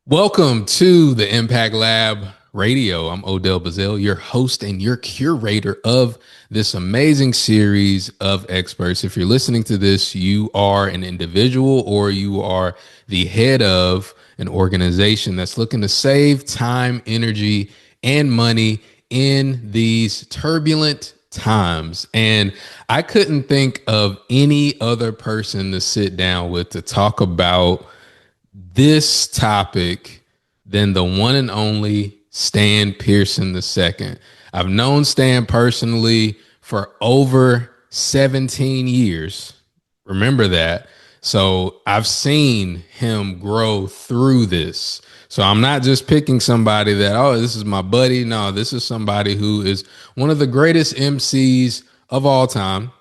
Welcome to the Impact Lab Radio. I'm Odell Bazell, your host and your curator of this amazing series of experts. If you're listening to this, you are an individual or you are the head of an organization that's looking to save time, energy, and money in these turbulent times. And I couldn't think of any other person to sit down with to talk about this topic than the one and only Stan Pearson II. I've known Stan personally for over 17 years. Remember that. So I've seen him grow through this. So I'm not just picking somebody that, oh, this is my buddy. No, this is somebody who is one of the greatest MCs of all time.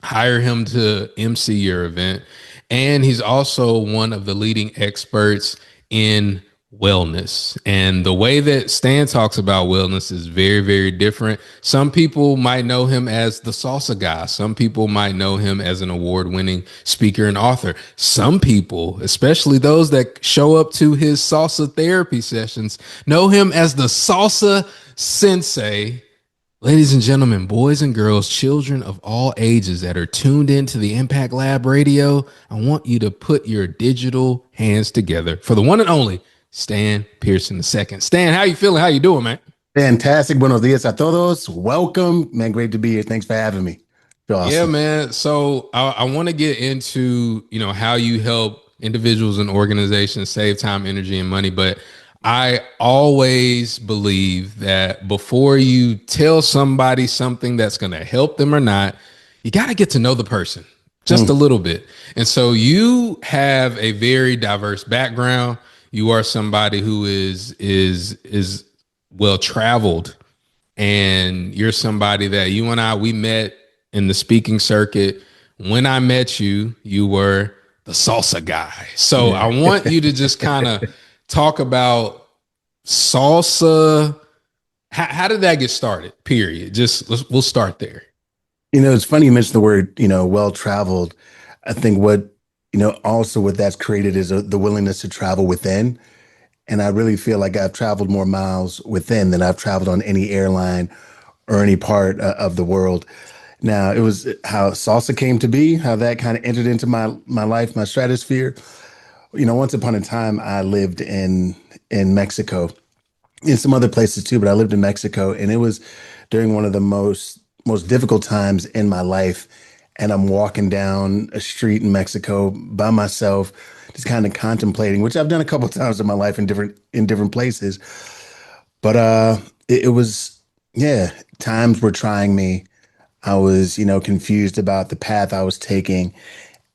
Hire him to MC your event. And he's also one of the leading experts in wellness. And the way that Stan talks about wellness is very, very different. Some people might know him as the salsa guy. Some people might know him as an award-winning speaker and author. Some people, especially those that show up to his salsa therapy sessions, know him as the salsa sensei. Ladies and gentlemen, boys and girls, children of all ages that are tuned into the Impact Lab Radio, I want you to put your digital hands together for the one and only Stan Pearson II. Stan, how you feeling? How you doing, man? Fantastic. Buenos dias a todos. Welcome. Man, great to be here. Thanks for having me. Feel Yeah, awesome. man. So I want to get into, how you help individuals and organizations save time, energy, and money. But I always believe that before you tell somebody something that's going to help them or not, you got to get to know the person just a Mm. little bit. And so you have a very diverse background. You are somebody who is well traveled, and you're somebody that you and I we met in the speaking circuit. When I met you, you were the salsa guy. So I Yeah. want you to just kind of talk about salsa. How did that get started? Period. We'll start there. It's funny you mentioned the word, well traveled. I think also what that's created is the willingness to travel within. And I really feel like I've traveled more miles within than I've traveled on any airline or any part of the world. Now, it was how salsa came to be, how that kind of entered into my life, my stratosphere. Once upon a time, I lived in Mexico, in some other places too, but I lived in Mexico, and it was during one of the most difficult times in my life. And I'm walking down a street in Mexico by myself, just kind of contemplating, which I've done a couple of times in my life in different places. But it was, yeah, times were trying me. I was, confused about the path I was taking.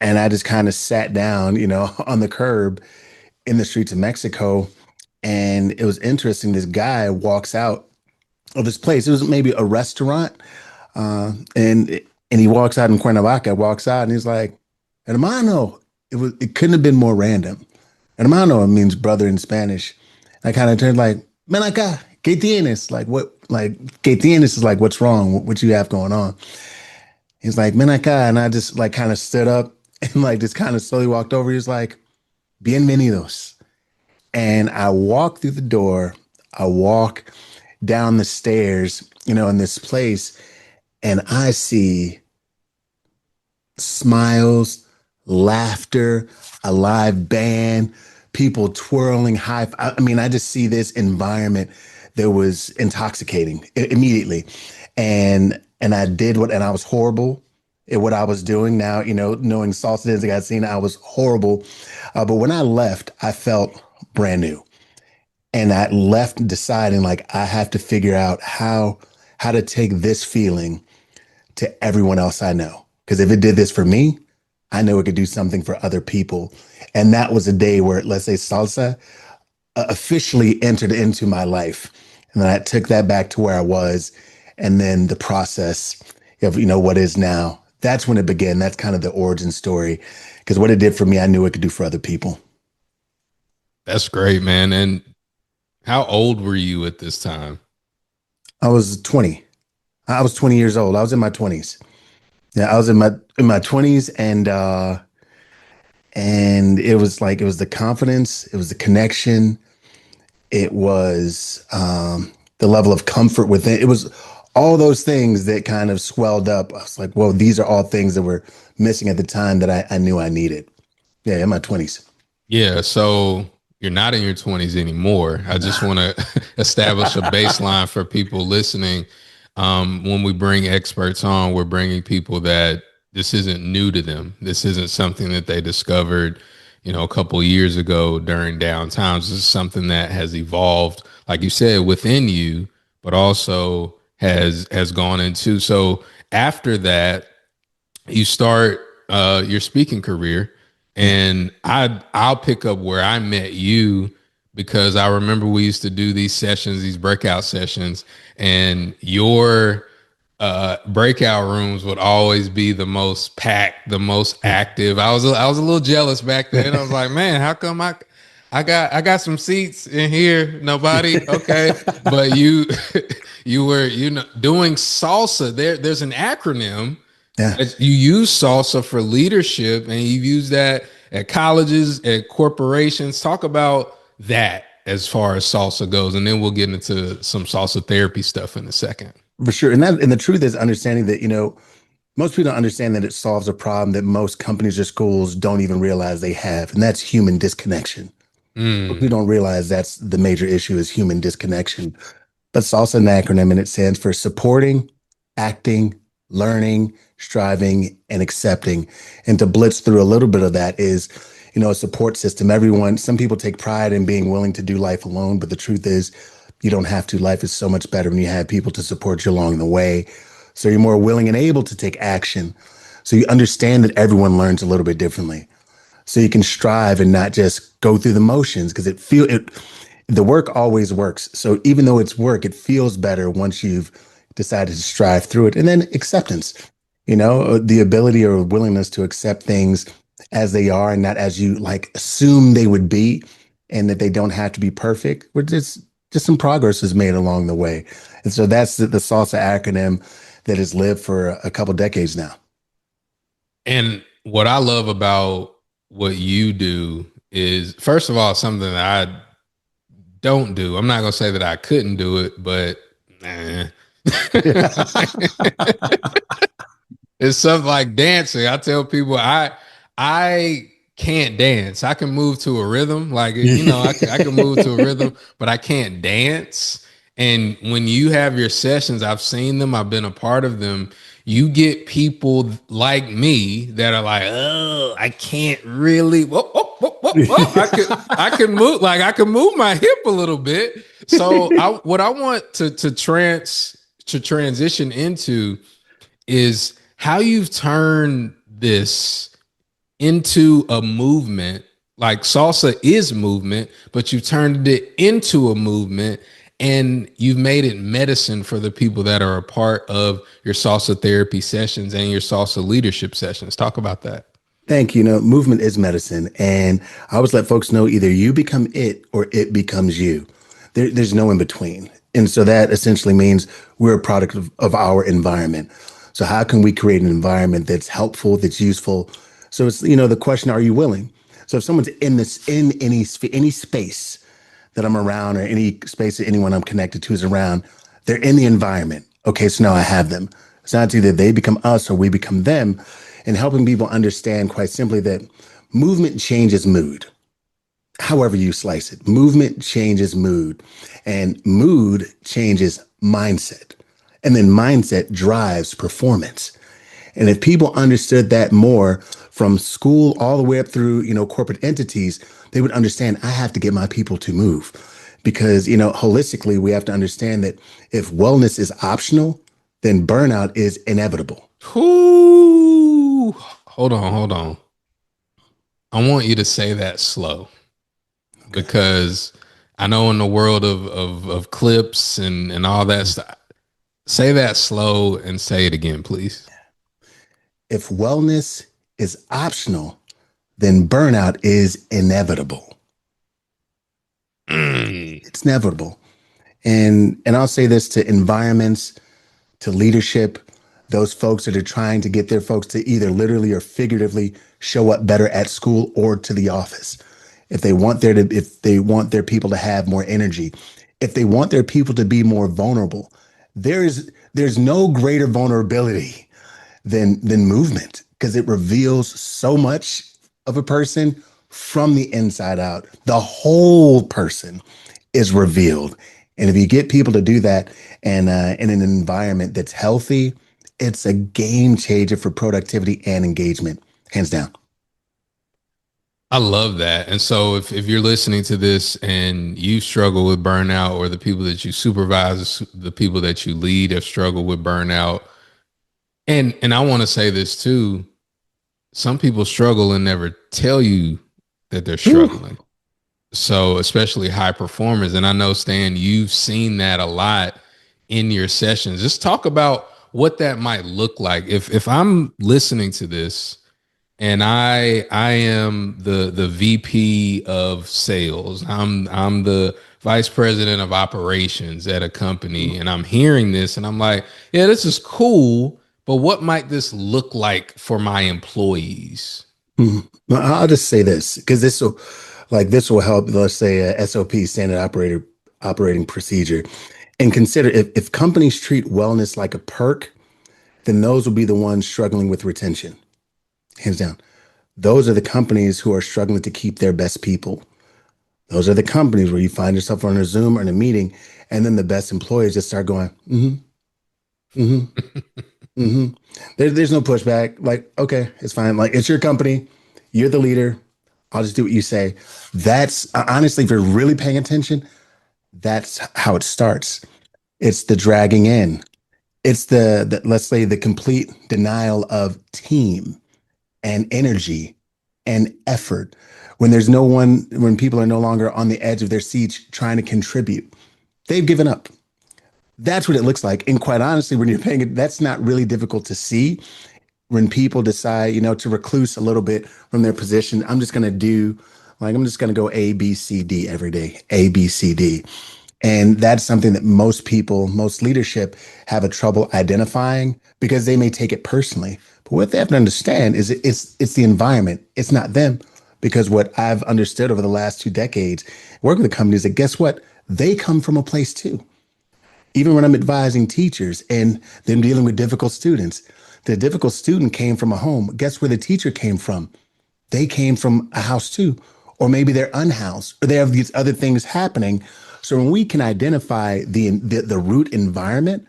And I just kind of sat down, on the curb in the streets of Mexico. And it was interesting. This guy walks out of this place. It was maybe a restaurant. And he walks out in Cuernavaca, walks out and he's like, hermano. It couldn't have been more random. Hermano means brother in Spanish. I kind of turned like, ven acá, ¿qué tienes? Like what, like, ¿qué tienes is like, what's wrong? What you have going on? He's like, ven acá. And I just like kind of stood up and like just kind of slowly walked over. He's like, bienvenidos. And I walk through the door. I walk down the stairs, in this place, and I see smiles, laughter, a live band, people twirling high. I mean, I just see this environment that was intoxicating immediately. And I did and I was horrible at what I was doing. Now, knowing salsa dancing, I'd seen I was horrible. But when I left, I felt brand new. And I left deciding like I have to figure out how to take this feeling to everyone else I know. Because if it did this for me, I know it could do something for other people. And that was a day where, let's say, salsa officially entered into my life. And then I took that back to where I was. And then the process of, what is now, that's when it began. That's kind of the origin story. Because what it did for me, I knew it could do for other people. That's great, man. And how old were you at this time? I was 20. I was 20 years old. I was in my 20s. Yeah, I was in my 20s, and And it was the confidence, it was the connection, it was the level of comfort within. It was all those things that kind of swelled up. I was like, whoa, these are all things that were missing at the time that I knew I needed. Yeah, in my 20s. Yeah, so you're not in your 20s anymore. I just want to establish a baseline for people listening. When we bring experts on, we're bringing people that this isn't new to them. This isn't something that they discovered, a couple of years ago during downtowns. This is something that has evolved, like you said, within you, but also has gone into. So after that, you start your speaking career, Yeah. and I'll pick up where I met you, because I remember we used to do these sessions, these breakout sessions, and your breakout rooms would always be the most packed, the most active. I was a little jealous back then. I was like, man, how come I got some seats in here, nobody? Okay, but you you were doing salsa. There's an acronym Yeah. you use salsa for leadership, and you've used that at colleges, at corporations. Talk about that as far as salsa goes, and then we'll get into some salsa therapy stuff in a second. For sure. And the truth is understanding that, most people don't understand that it solves a problem that most companies or schools don't even realize they have, and that's human disconnection. We Mm. don't realize that's the major issue is human disconnection. But it's also an acronym and it stands for supporting, acting, learning, striving, and accepting. And to blitz through a little bit of that is, a support system. Some people take pride in being willing to do life alone, but the truth is, you don't have to. Life is so much better when you have people to support you along the way. So you're more willing and able to take action. So you understand that everyone learns a little bit differently. So you can strive and not just go through the motions because the work always works. So even though it's work, it feels better once you've decided to strive through it. And then acceptance, the ability or willingness to accept things as they are and not as you like assume they would be, and that they don't have to be perfect. We're just some progress is made along the way. And so that's the SALSA acronym that has lived for a couple decades now. And what I love about what you do is, first of all, something that I don't do. I'm not gonna say that I couldn't do it, but nah. It's something like dancing. I tell people I can't dance. I can move to a rhythm, like I can move to a rhythm, but I can't dance. And when you have your sessions, I've seen them. I've been a part of them. You get people like me that are like, oh, I can't really. Whoop, whoop, whoop, whoop, whoop. I can move, like I can move my hip a little bit. So what I want to transition into is how you've turned this into a movement. Like salsa is movement, but you turned it into a movement, and you've made it medicine for the people that are a part of your salsa therapy sessions and your salsa leadership sessions. Talk about that. Thank you. Movement is medicine. And I always let folks know either you become it or it becomes you. There's no in between. And so that essentially means we're a product of our environment. So how can we create an environment that's helpful, that's useful? So it's, the question, are you willing? So if someone's in any space that I'm around or any space that anyone I'm connected to is around, they're in the environment. Okay, so now I have them. It's not either they become us or we become them, and helping people understand quite simply that movement changes mood. However you slice it, movement changes mood, and mood changes mindset. And then mindset drives performance. And if people understood that more from school all the way up through, corporate entities, they would understand I have to get my people to move. Because, holistically, we have to understand that if wellness is optional, then burnout is inevitable. Whoo! Hold on. I want you to say that slow, Okay. because I know in the world of clips and all that stuff, say that slow and say it again, please. If wellness is optional, then burnout is inevitable. Mm. It's inevitable. And I'll say this to environments, to leadership, those folks that are trying to get their folks to either literally or figuratively show up better at school or to the office. If they want their people to have more energy, if they want their people to be more vulnerable, there's no greater vulnerability than movement because it reveals so much of a person from the inside out. The whole person is revealed. And if you get people to do that and in an environment that's healthy, it's a game changer for productivity and engagement, hands down. I love that. And so if you're listening to this and you struggle with burnout, or the people that you supervise, the people that you lead have struggled with burnout, and I want to say this too, some people struggle and never tell you that they're Whew. struggling. So especially high performers. And I know, Stan, you've seen that a lot in your sessions. Just talk about what that might look like. If I'm listening to this and I am the VP of sales. I'm the vice president of operations at a company, and I'm hearing this and I'm like, yeah, this is cool, but what might this look like for my employees? Mhm. Well, I'll just say this because this will help. Let's say a SOP, standard operating procedure, and consider if companies treat wellness like a perk, then those will be the ones struggling with retention, hands down. Those are the companies who are struggling to keep their best people. Those are the companies where you find yourself on a Zoom or in a meeting, and then the best employees just start going, mm-hmm, mm-hmm. There's no pushback. Like, okay, it's fine. Like, it's your company. You're the leader. I'll just do what you say. That's honestly, if you're really paying attention, that's how it starts. It's the dragging in. It's let's say the complete denial of team and energy and effort when there's no one, when people are no longer on the edge of their seats trying to contribute. They've given up. That's what it looks like. And quite honestly, when you're paying it, that's not really difficult to see when people decide, to recluse a little bit from their position. I'm just going to go A, B, C, D every day, A, B, C, D. And that's something that most leadership have a trouble identifying because they may take it personally. But what they have to understand is it's the environment. It's not them. Because what I've understood over the last 2 decades, working with companies, that guess what? They come from a place too. Even when I'm advising teachers and them dealing with difficult students, the difficult student came from a home. Guess where the teacher came from? They came from a house too, or maybe they're unhoused, or they have these other things happening. So when we can identify the root environment,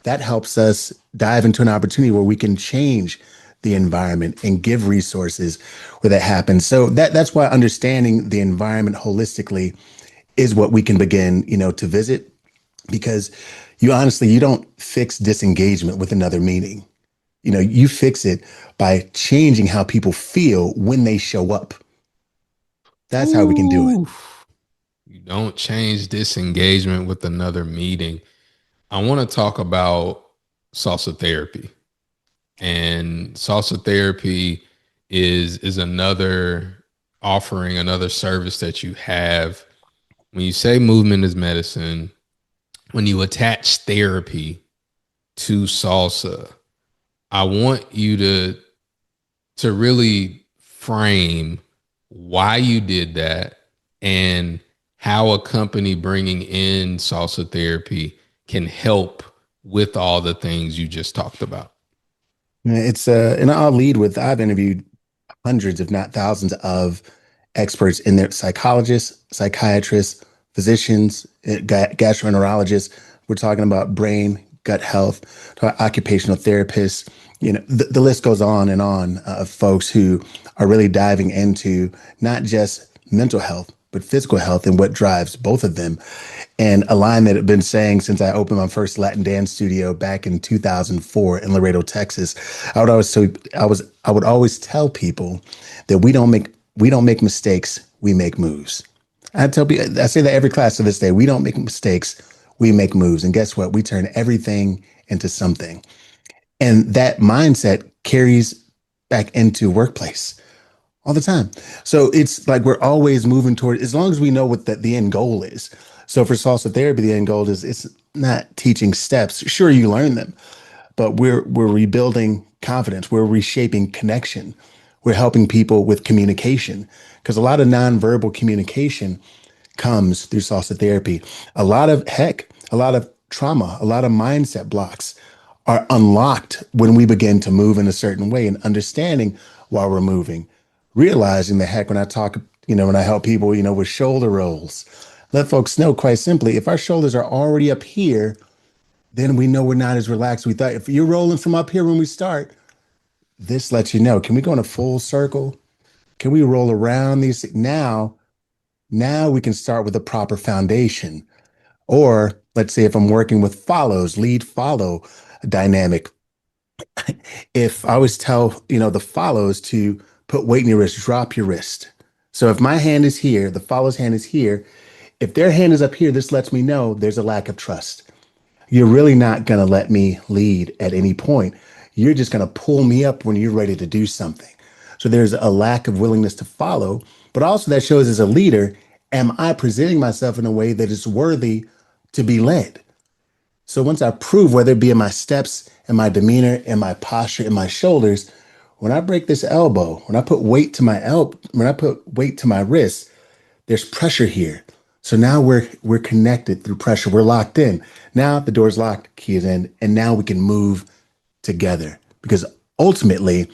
that helps us dive into an opportunity where we can change the environment and give resources where that happens. So that's why understanding the environment holistically is what we can begin, to visit, because you don't fix disengagement with another meeting. You fix it by changing how people feel when they show up. That's how we can do it. Ooh, you don't change disengagement with another meeting. I want to talk about salsa therapy. And salsa therapy is another offering, another service that you have. When you say movement is medicine, when you attach therapy to salsa, I want you to really frame why you did that and how a company bringing in salsa therapy can help with all the things you just talked about. And I'll lead with, I've interviewed hundreds, if not thousands, of experts in their psychologists, psychiatrists, physicians, gastroenterologists. We're talking about brain, gut health, occupational therapists. The list goes on and on of folks who are really diving into not just mental health, but physical health and what drives both of them. And a line that I've been saying since I opened my first Latin dance studio back in 2004 in Laredo, Texas, I would always tell people that we don't make mistakes, we make moves. I tell people, I say that every class to this day. We don't make mistakes, we make moves. And guess what? We turn everything into something. And that mindset carries back into workplace all the time. So it's like we're always moving toward, as long as we know what the end goal is. So for salsa therapy, the end goal is it's not teaching steps. Sure, you learn them, but we're rebuilding confidence. We're reshaping connection. We're helping people with communication because a lot of nonverbal communication comes through salsa therapy. A lot of trauma, a lot of mindset blocks are unlocked when we begin to move in a certain way and understanding while we're moving, realizing the heck when I talk, when I help people, with shoulder rolls, let folks know quite simply, if our shoulders are already up here, then we know we're not as relaxed. We thought if you're rolling from up here when we start, this lets you know, can we go in a full circle? Can we roll around these? Now we can start with a proper foundation. Or let's say if I'm working with follows, lead follow dynamic, if I always tell, the follows to put weight in your wrist, drop your wrist. So if my hand is here, the follows hand is here. If their hand is up here, this lets me know there's a lack of trust. You're really not going to let me lead at any point. You're just going to pull me up when you're ready to do something. So there's a lack of willingness to follow, but also that shows as a leader, am I presenting myself in a way that is worthy to be led? So once I prove, whether it be in my steps, in my demeanor, in my posture, in my shoulders, when I break this elbow, when I put weight to my elbow, when I put weight to my wrist, there's pressure here. So now we're connected through pressure. We're locked in. Now the door's locked, key is in, and now we can move together because ultimately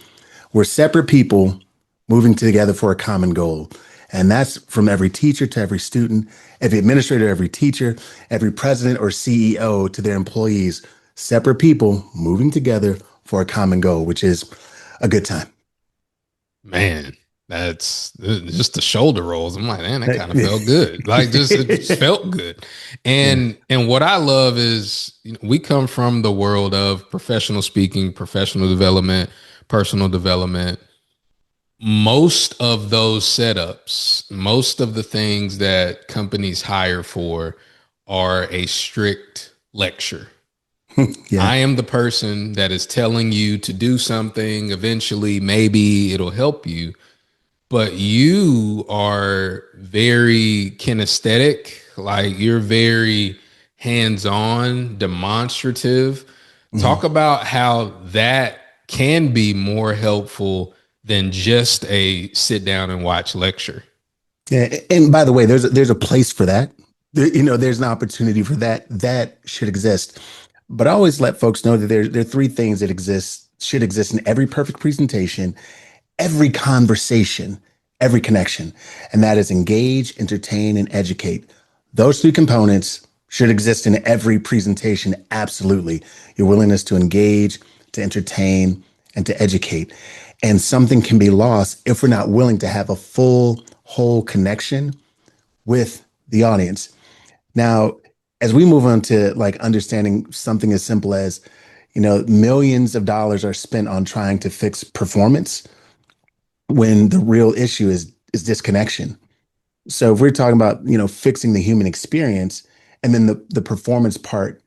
we're separate people moving together for a common goal. And that's from every teacher to every student, every administrator, every teacher, every president or CEO to their employees, separate people moving together for a common goal, which is a good time. Man, that's just the shoulder rolls. I'm like, man, that kind of felt good. Like just it just felt good. Yeah. And what I love is we come from the world of professional speaking, professional development, personal development. Most of those setups, most of the things that companies hire for are a strict lecture. Yeah. I am the person that is telling you to do something. Eventually, maybe it'll help you, but you are very kinesthetic, like you're very hands-on, demonstrative. Mhm. Talk about how that can be more helpful than just a sit down and watch lecture. Yeah. And by the way, there's a place for that. There's an opportunity for that. That should exist. But I always let folks know that there are three things that should exist in every perfect presentation, every conversation, every connection. And that is engage, entertain, and educate. Those three components should exist in every presentation. Absolutely. Your willingness to engage, to entertain, and to educate. And something can be lost if we're not willing to have a full, whole connection with the audience. Now, as we move on to like understanding something as simple as, millions of dollars are spent on trying to fix performance when the real issue is disconnection. So if we're talking about, fixing the human experience and then the performance part,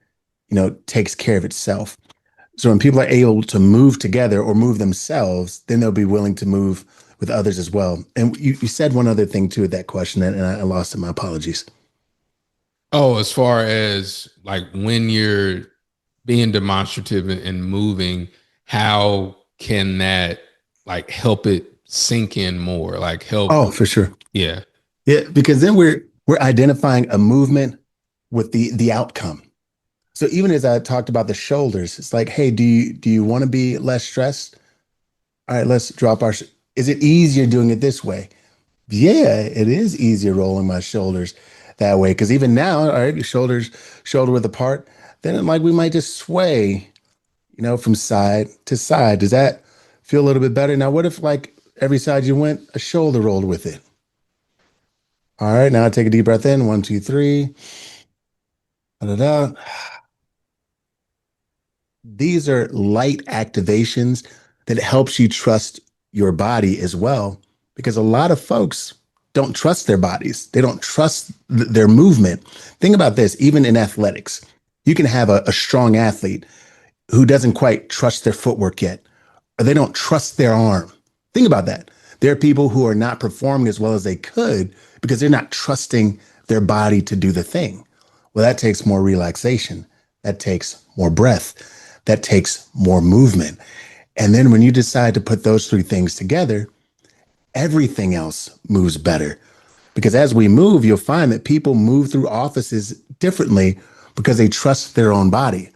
takes care of itself. So when people are able to move together or move themselves, then they'll be willing to move with others as well. And you said one other thing too with that question, and I lost it. My apologies. Oh, as far as like when you're being demonstrative and moving, how can that like help it sink in more? Like help, Oh, for sure. yeah. Yeah, because then we're identifying a movement with the outcome. So even as I talked about the shoulders, it's like, hey, do you want to be less stressed? All right, let's drop our. Is it easier doing it this way? Yeah, it is easier rolling my shoulders that way. Because even now, all right, your shoulders shoulder width apart, then like we might just sway, from side to side. Does that feel a little bit better? Now, what if like every side you went, a shoulder rolled with it? All right, now take a deep breath in. One, two, three. Da-da-da. These are light activations that helps you trust your body as well, because a lot of folks don't trust their bodies. They don't trust their movement. Think about this, even in athletics, you can have a strong athlete who doesn't quite trust their footwork yet, or they don't trust their arm. Think about that. There are people who are not performing as well as they could because they're not trusting their body to do the thing. Well, that takes more relaxation. That takes more breath. that takes more movement. And then when you decide to put those three things together, everything else moves better. Because as we move, you'll find that people move through offices differently because they trust their own body.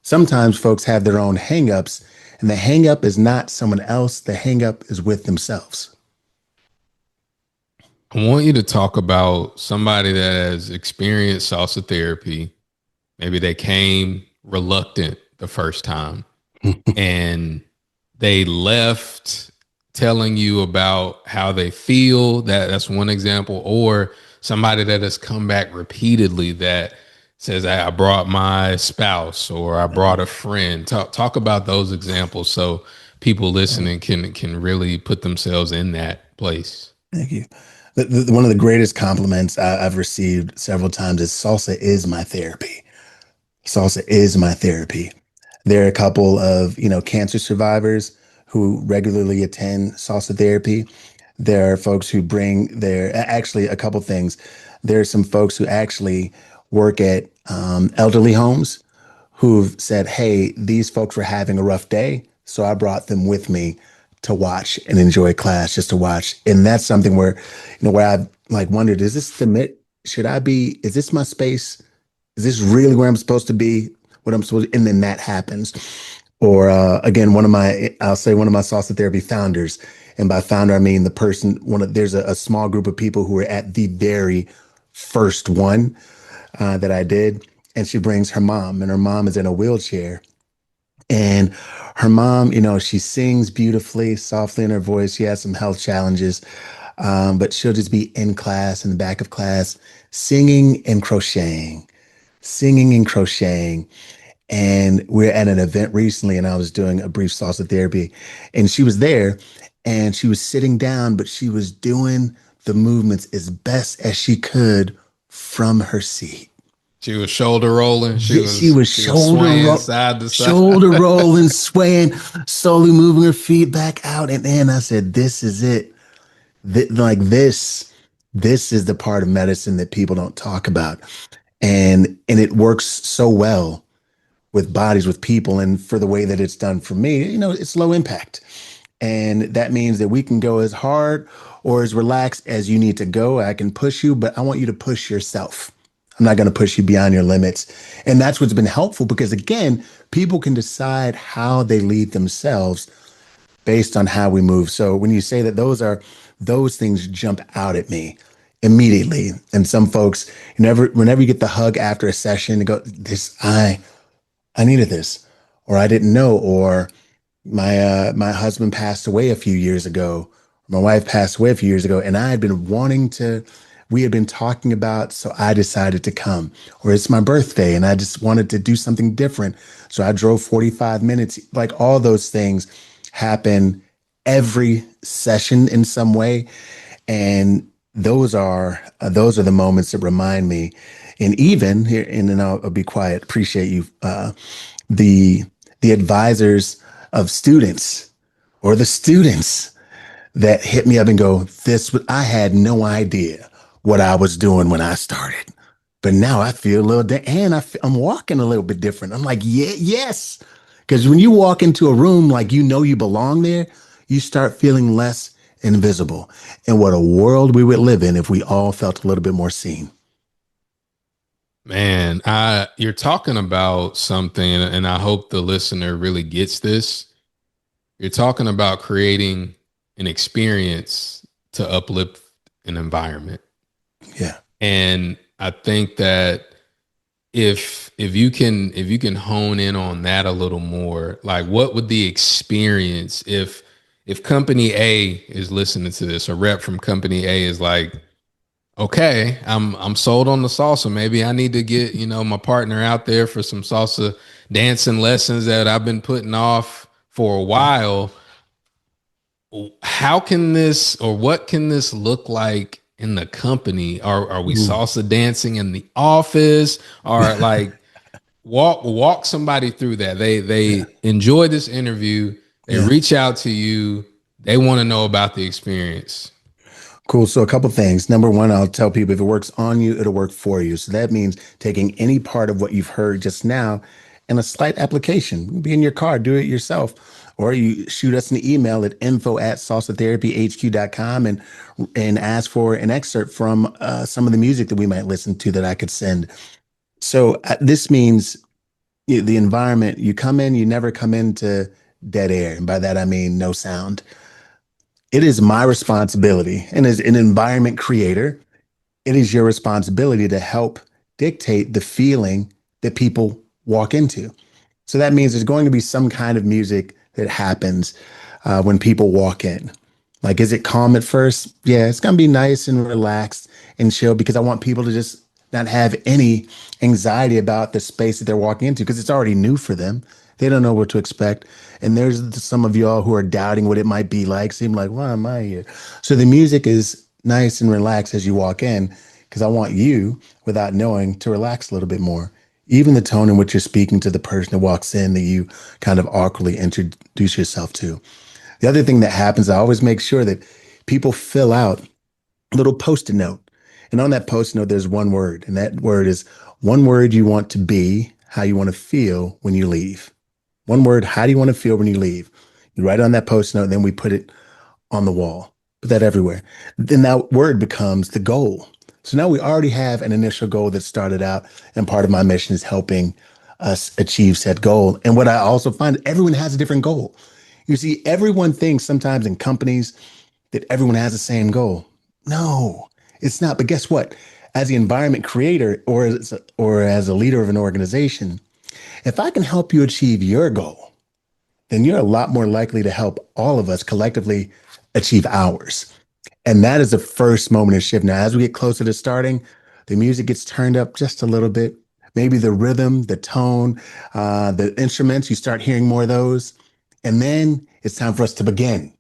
Sometimes folks have their own hangups, and the hangup is not someone else, the hangup is with themselves. I want you to talk about somebody that has experienced salsa therapy. Maybe they came reluctant the first time and they left telling you about how they feel. That's one example. Or somebody that has come back repeatedly that says, I brought my spouse or I brought a friend. Talk about those examples so people listening can really put themselves in that place. Thank you. One of the greatest compliments I've received several times is salsa is my therapy. Salsa is my therapy. There are a couple of, cancer survivors who regularly attend salsa therapy. There are folks who bring actually a couple things. There are some folks who actually work at elderly homes who've said, hey, these folks were having a rough day. So I brought them with me to watch and enjoy class just to watch. And that's something where, where I've like wondered, is this is this my space? Is this really where I'm supposed to be? What I'm supposed to, and then that happens. Or again, I'll say one of my salsa therapy founders, and by founder I mean the person. There's a small group of people who are at the very first one that I did, and she brings her mom, and her mom is in a wheelchair, and her mom, she sings beautifully, softly in her voice. She has some health challenges, but she'll just be in class, in the back of class, singing and crocheting singing and crocheting. And we're at an event recently, and I was doing a brief salsa therapy, and she was there and she was sitting down, but she was doing the movements as best as she could from her seat. She was shoulder rolling. She was She was swaying side to side. shoulder rolling, swaying, slowly moving her feet back out. And then I said, "This is it. Like this is the part of medicine that people don't talk about." And it works so well with bodies, with people, and for the way that it's done for me, it's low impact. And that means that we can go as hard or as relaxed as you need to go. I can push you, but I want you to push yourself. I'm not going to push you beyond your limits. And that's what's been helpful because, again, people can decide how they lead themselves based on how we move. So when you say that, those things jump out at me immediately. And some folks, whenever you get the hug after a session, they go, I needed this, or I didn't know, or my husband passed away a few years ago. My wife passed away a few years ago, and I had been wanting to. We had been talking about, so I decided to come. Or it's my birthday, and I just wanted to do something different, so I drove 45 minutes. Like all those things happen every session in some way, and those are the moments that remind me. And even here, and then I'll be quiet. Appreciate you. The advisors of students or the students that hit me up and go, I had no idea what I was doing when I started, but now I feel a little, and I'm walking a little bit different. I'm like, yeah, yes. Because when you walk into a room like you belong there, you start feeling less invisible. And what a world we would live in if we all felt a little bit more seen. Man, you're talking about something, and I hope the listener really gets this. You're talking about creating an experience to uplift an environment. Yeah. And I think that if you can hone in on that a little more, like what would the experience if company A is listening to this, a rep from company A is like, okay, I'm sold on the salsa. Maybe I need to get, my partner out there for some salsa dancing lessons that I've been putting off for a while. How can this or what can this look like in the company? Are we Ooh. salsa dancing in the office? Or like walk somebody through that. Yeah. They enjoy this interview. They Yeah. reach out to you. They want to know about the experience. Cool. So a couple things. Number one, I'll tell people if it works on you, it'll work for you. So that means taking any part of what you've heard just now and a slight application. Be in your car, do it yourself. Or you shoot us an email at info@salsatherapyhq.com and ask for an excerpt from some of the music that we might listen to that I could send. So this means the environment, you come in, you never come into dead air. And by that, I mean no sound. It is my responsibility, and as an environment creator, it is your responsibility to help dictate the feeling that people walk into. So that means there's going to be some kind of music that happens when people walk in. Like, is it calm at first? Yeah, it's going to be nice and relaxed and chill because I want people to just not have any anxiety about the space that they're walking into because it's already new for them. They don't know what to expect. And there's some of y'all who are doubting what it might be like, seem like, why am I here? So the music is nice and relaxed as you walk in because I want you, without knowing, to relax a little bit more. Even the tone in which you're speaking to the person that walks in that you kind of awkwardly introduce yourself to. The other thing that happens, I always make sure that people fill out a little post-it note. And on that post-it note, there's one word, and that word is one word you want to be, how you want to feel when you leave. One word, how do you want to feel when you leave? You write it on that post-it note, and then we put it on the wall. Put that everywhere. Then that word becomes the goal. So now we already have an initial goal that started out, and part of my mission is helping us achieve said goal. And what I also find, everyone has a different goal. You see, everyone thinks sometimes in companies that everyone has the same goal. No, it's not. But guess what? As the environment creator or as a leader of an organization, if I can help you achieve your goal, then you're a lot more likely to help all of us collectively achieve ours. And that is the first moment of shift. Now, as we get closer to starting, the music gets turned up just a little bit. Maybe the rhythm, the tone, the instruments, you start hearing more of those. And then it's time for us to begin.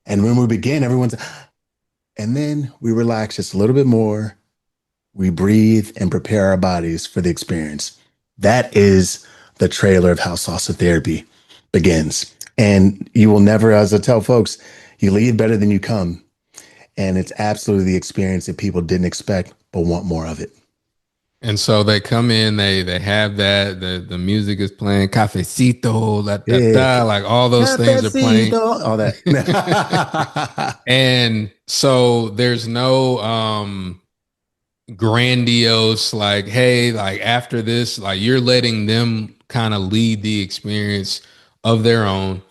And when we begin, and then we relax just a little bit more. We breathe and prepare our bodies for the experience. That is the trailer of how salsa therapy begins. And you will never, as I tell folks, you leave better than you come. And it's absolutely the experience that people didn't expect but want more of it. And so they come in, they have that, the music is playing, cafecito, la da Yeah. da, like all those things are playing. Cafecito, all that. And so there's no grandiose, like, hey, like after this, like you're letting them kind of lead the experience of their own.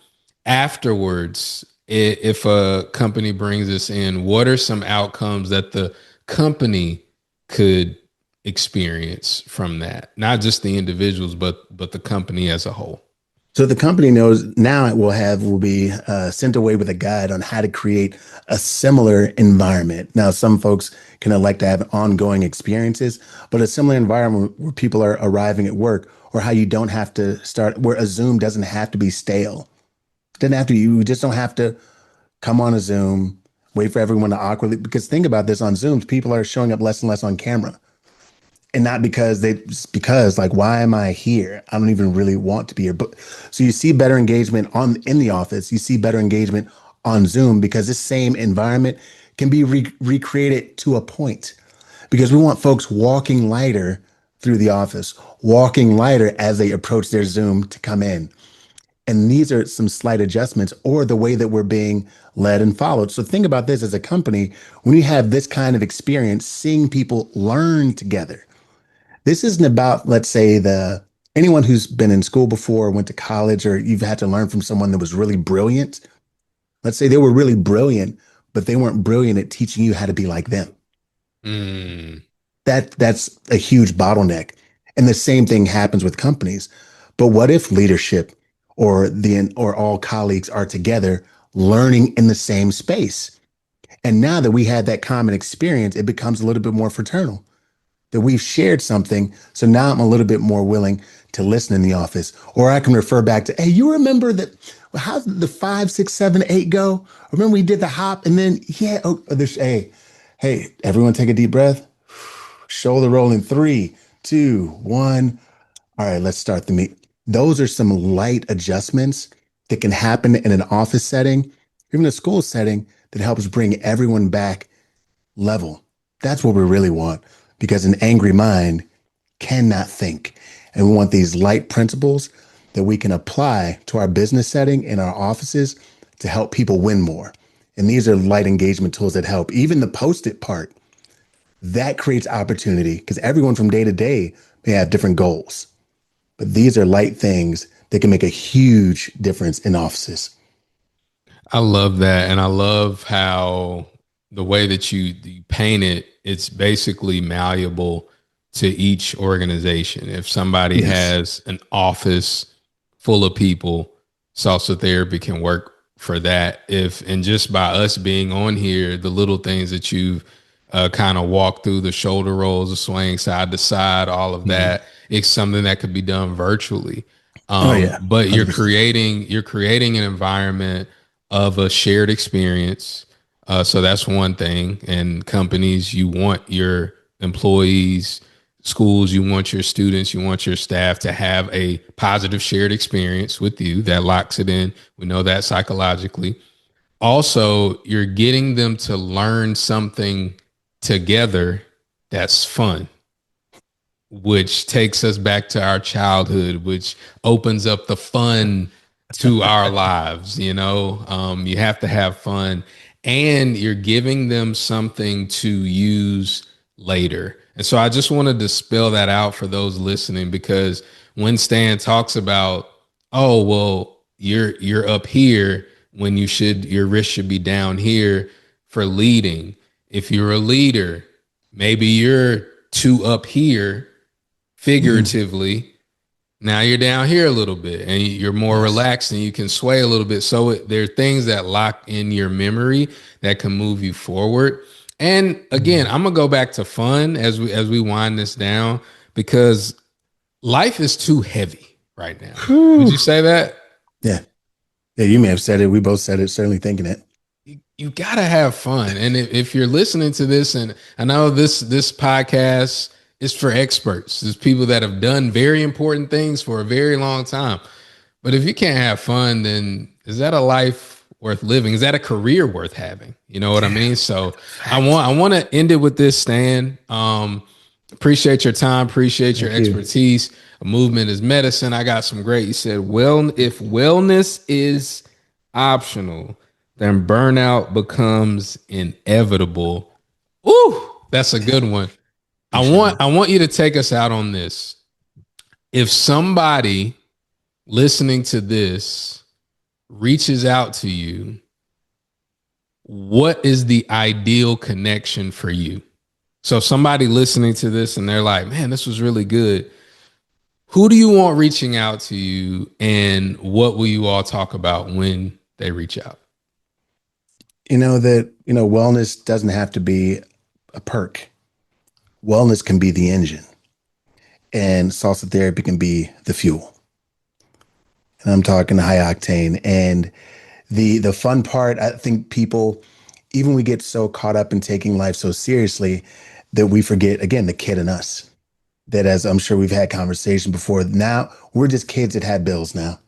Afterwards, if a company brings us in, what are some outcomes that the company could experience from that? Not just the individuals, but the company as a whole. So the company knows now it will be sent away with a guide on how to create a similar environment. Now, some folks can elect to have ongoing experiences, but a similar environment where people are arriving at work, or how you don't have to start, where a Zoom doesn't have to be stale. Doesn't have to. You just don't have to come on a Zoom, wait for everyone to awkwardly. Because think about this, on Zooms, people are showing up less and less on camera, and not because because like, why am I here? I don't even really want to be here. But so you see better engagement on in the office, you see better engagement on Zoom because this same environment can be recreated to a point, because we want folks walking lighter through the office, walking lighter as they approach their Zoom to come in. And these are some slight adjustments, or the way that we're being led and followed. So think about this as a company, when you have this kind of experience, seeing people learn together. This isn't about, let's say, the anyone who's been in school before, went to college, or you've had to learn from someone that was really brilliant. Let's say they were really brilliant, but they weren't brilliant at teaching you how to be like them. Mm. That's a huge bottleneck. And the same thing happens with companies. But what if leadership or all colleagues are together learning in the same space? And now that we had that common experience, it becomes a little bit more fraternal, that we've shared something. So now I'm a little bit more willing to listen in the office, or I can refer back to, hey, you remember that? How did the 5, 6, 7, 8 go? Remember we did the hop, and then yeah, hey, everyone take a deep breath. Shoulder roll in 3, 2, 1. All right, let's start the meet. Those are some light adjustments that can happen in an office setting, even a school setting, that helps bring everyone back level. That's what we really want, because an angry mind cannot think. And we want these light principles that we can apply to our business setting in our offices to help people win more. And these are light engagement tools that help. Even the post-it part, that creates opportunity because everyone from day to day may have different goals. But these are light things that can make a huge difference in offices. I love that. And I love how the way that you paint it, it's basically malleable to each organization. If somebody Yes. has an office full of people, salsa therapy can work for that. If, and just by us being on here, the little things that you've kind of walked through, the shoulder rolls, the swaying side to side, all of Mhm. that, it's something that could be done virtually. Oh yeah, But 100%. you're creating an environment of a shared experience. So that's one thing. And companies, you want your employees, schools, you want your students, you want your staff to have a positive shared experience with you that locks it in. We know that psychologically. Also, you're getting them to learn something together that's fun, which takes us back to our childhood, which opens up the fun to our lives. You have to have fun, and you're giving them something to use later. And so I just wanted to spell that out for those listening, because when Stan talks about, oh, well, you're up here when your wrist should be down here for leading. If you're a leader, maybe you're two up here Mhm. figuratively. Now you're down here a little bit and you're more Yes. relaxed and you can sway a little bit. So there are things that lock in your memory that can move you forward. And again, Mhm. I'm gonna go back to fun as we wind this down, because life is too heavy right now. Would Whew. you say that? Yeah. Yeah, you may have said it. We both said it, certainly thinking it. You gotta have fun. And if you're listening to this, and I know this podcast is for experts, there's people that have done very important things for a very long time. But if you can't have fun, then is that a life worth living? Is that a career worth having? You know what I Yeah. mean? So Facts. I want to end it with this, Stan. Appreciate your time, appreciate your Thank you. expertise. Movement is medicine. I got some great. You said, well, if wellness is optional, then burnout becomes inevitable. Ooh, that's a good one. Appreciate it. I want you to take us out on this. If somebody listening to this reaches out to you, what is the ideal connection for you? So if somebody listening to this and they're like, man, this was really good. Who do you want reaching out to you, and what will you all talk about when they reach out? Wellness doesn't have to be a perk. Wellness can be the engine, and salsa therapy can be the fuel. And I'm talking high octane. And the fun part, I think people, even we get so caught up in taking life so seriously that we forget again the kid in us. That, as I'm sure we've had conversation before, now we're just kids that had bills now.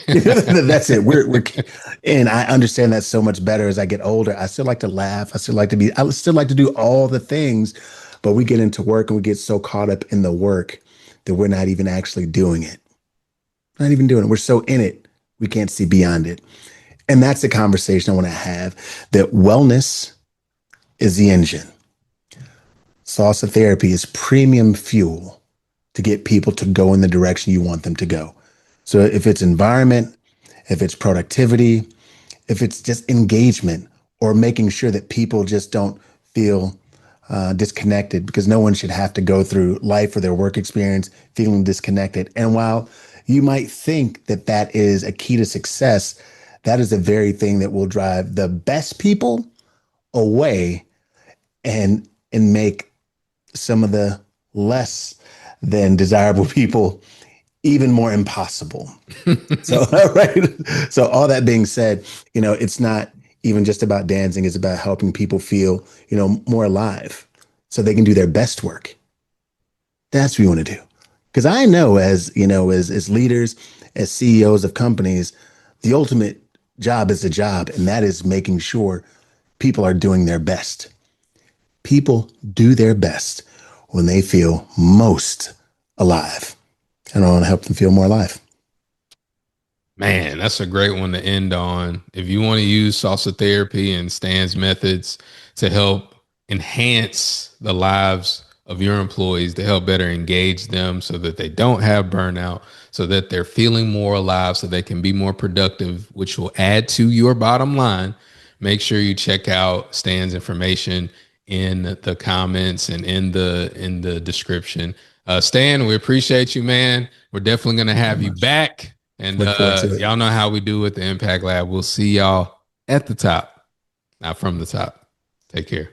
That's it. And I understand that so much better as I get older. I still like to laugh. I still like to do all the things, but we get into work and we get so caught up in the work that we're not even actually doing it. Not even doing it. We're so in it, we can't see beyond it. And that's the conversation I want to have, that wellness is the engine. Salsa therapy is premium fuel to get people to go in the direction you want them to go. So if it's environment, if it's productivity, if it's just engagement, or making sure that people just don't feel disconnected, because no one should have to go through life or their work experience feeling disconnected. And while you might think that that is a key to success, that is the very thing that will drive the best people away and make some of the less than desirable people even more impossible. So, all right. So, all that being said, it's not even just about dancing, it's about helping people feel, more alive so they can do their best work. That's what we want to do. Because I know, as leaders, as CEOs of companies, the ultimate job is a job, and that is making sure people are doing their best. People do their best when they feel most alive. and I want to help them feel more alive. Man, that's a great one to end on. If you want to use salsa therapy and Stan's methods to help enhance the lives of your employees, to help better engage them so that they don't have burnout, so that they're feeling more alive, so they can be more productive, which will add to your bottom line, make sure you check out Stan's information in the comments and in the description. Stan, we appreciate you, man. We're definitely gonna Thank you very have you much. back. And Look forward to it. y'all know how we do with the Impact Lab. We'll see y'all at the top, not from the top. Take care.